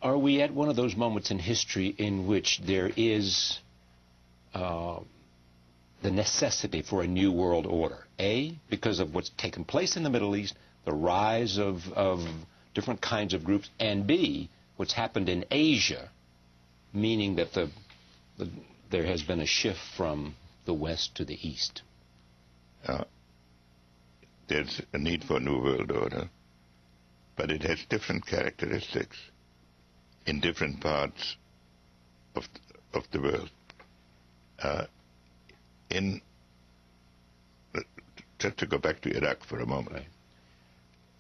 Are we at one of those moments in history in which there is the necessity for a new world order? A, because of what's taken place in the Middle East, the rise of different kinds of groups, and B, what's happened in Asia, meaning that there has been a shift from the West to the East. There's a need for a new world order, but it has different characteristics in different parts of the world. Just to go back to Iraq for a moment.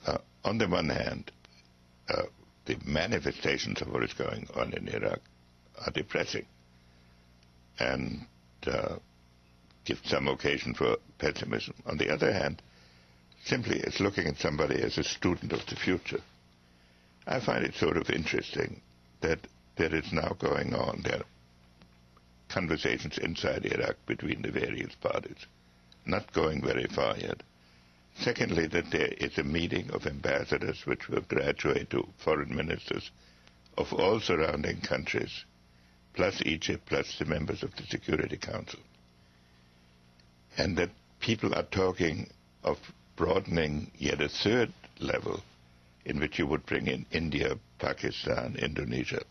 Right. On the one hand, the manifestations of what is going on in Iraq are depressing and give some occasion for pessimism. On the other hand, simply it's looking at somebody as a student of the future. I find it sort of interesting that there is now going on, there are conversations inside Iraq between the various parties, not going very far yet. Secondly, that there is a meeting of ambassadors which will graduate to foreign ministers of all surrounding countries, plus Egypt, plus the members of the Security Council. And that people are talking of broadening yet a third level in which you would bring in India, Pakistan, Indonesia.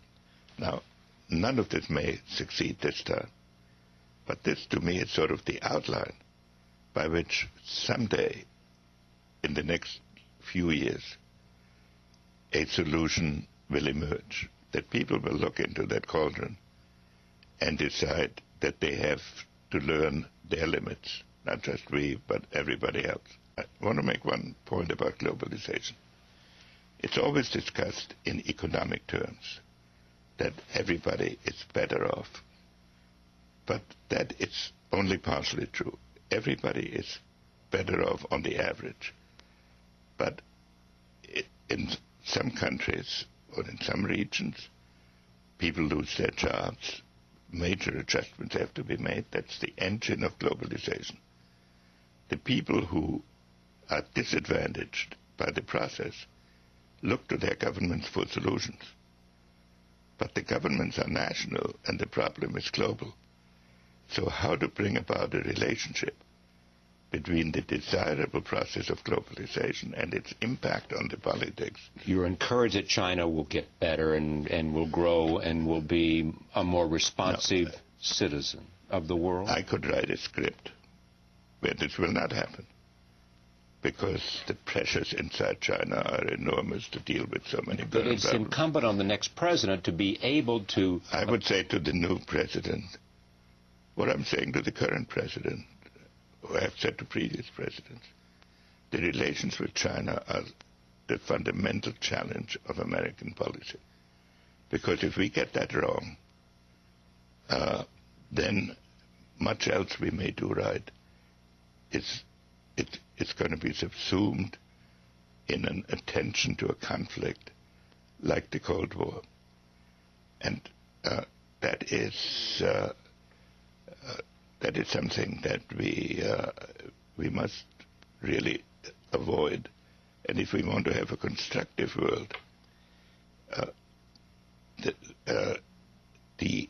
Now, none of this may succeed this time, but this to me is sort of the outline by which someday in the next few years a solution will emerge, that people will look into that cauldron and decide that they have to learn their limits, not just we, but everybody else. I want to make one point about globalization. It's always discussed in economic terms, that everybody is better off. But that is only partially true. Everybody is better off on the average. But in some countries or in some regions, people lose their jobs. Major adjustments have to be made. That's the engine of globalization. The people who are disadvantaged by the process look to their governments for solutions. But the governments are national and the problem is global. So how to bring about a relationship between the desirable process of globalization and its impact on the politics? You're encouraged that China will get better and will grow and will be a more responsive citizen of the world? I could write a script where this will not happen, because the pressures inside China are enormous to deal with so many But it's problems. incumbent on the next president to be able to... I would say to the new president what I'm saying to the current president, who I have said to previous presidents. The relations with China are the fundamental challenge of American policy. Because if we get that wrong, then much else we may do right. It's going to be subsumed in an attention to a conflict like the Cold War. And that is something that we must really avoid. And if we want to have a constructive world, the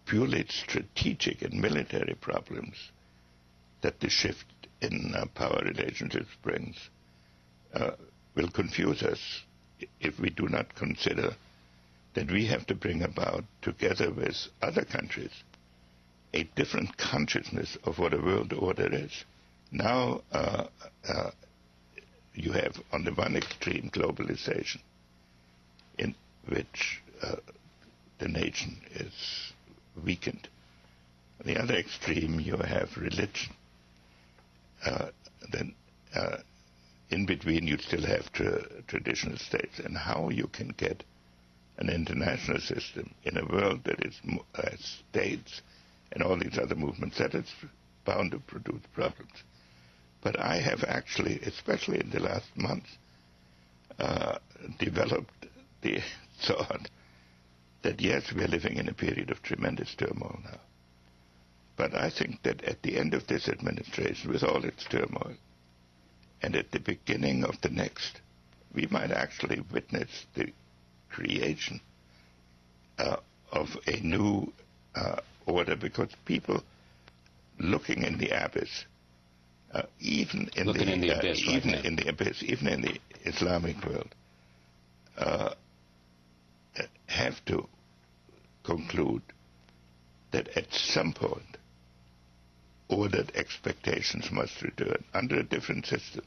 purely strategic and military problems that the shift in power relationships brings will confuse us if we do not consider that we have to bring about, together with other countries, a different consciousness of what a world order is. Now you have, on the one extreme, globalization, in which the nation is weakened. On the other extreme, you have religion. Then in between, you still have traditional states. And how you can get an international system in a world that is states and all these other movements, that is bound to produce problems. But I have actually, especially in the last month, developed the thought that yes, we are living in a period of tremendous turmoil now. But I think that at the end of this administration, with all its turmoil, and at the beginning of the next, we might actually witness the creation of a new order, because people looking in the abyss, even in the Islamic world, have to conclude that at some point ordered expectations must return under a different system.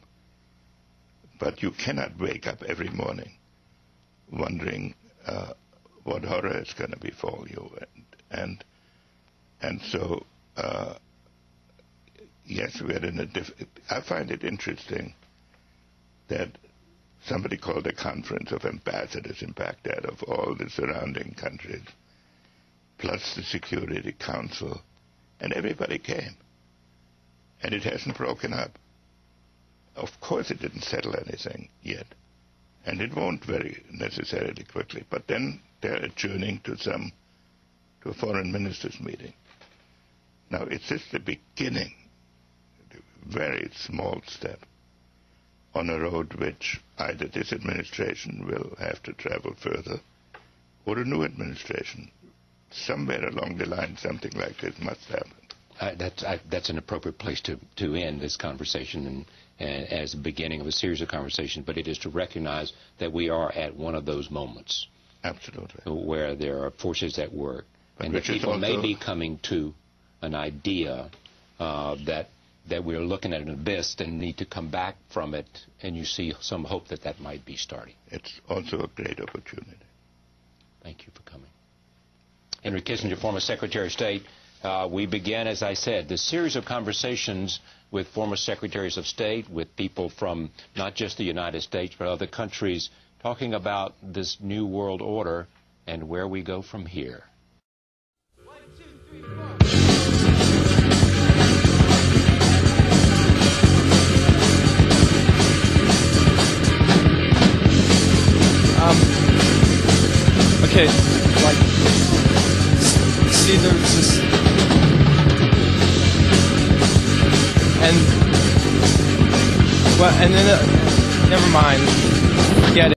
But you cannot wake up every morning wondering what horror is going to befall you. And so, yes, we are in a I find it interesting that somebody called a conference of ambassadors in Baghdad of all the surrounding countries, plus the Security Council, and everybody came. And it hasn't broken up. Of course it didn't settle anything yet, and it won't very necessarily quickly, but then they're adjourning to a foreign ministers meeting. Now, it's just the beginning, a very small step on a road which either this administration will have to travel further, or a new administration. Somewhere along the line, something like this must happen. That's an appropriate place to end this conversation and as the beginning of a series of conversations, but it is to recognize that we are at one of those moments. Absolutely. Where there are forces at work, but and that people may be coming to an idea that we're looking at an abyss and need to come back from it, and you see some hope that might be starting. It's also a great opportunity. Thank you for coming. Henry Kissinger, former Secretary of State. We began, as I said, this series of conversations with former secretaries of state, with people from not just the United States, but other countries, talking about this new world order and where we go from here. 1, 2, 3, 4. Okay, like, see, there's this, and then, never mind.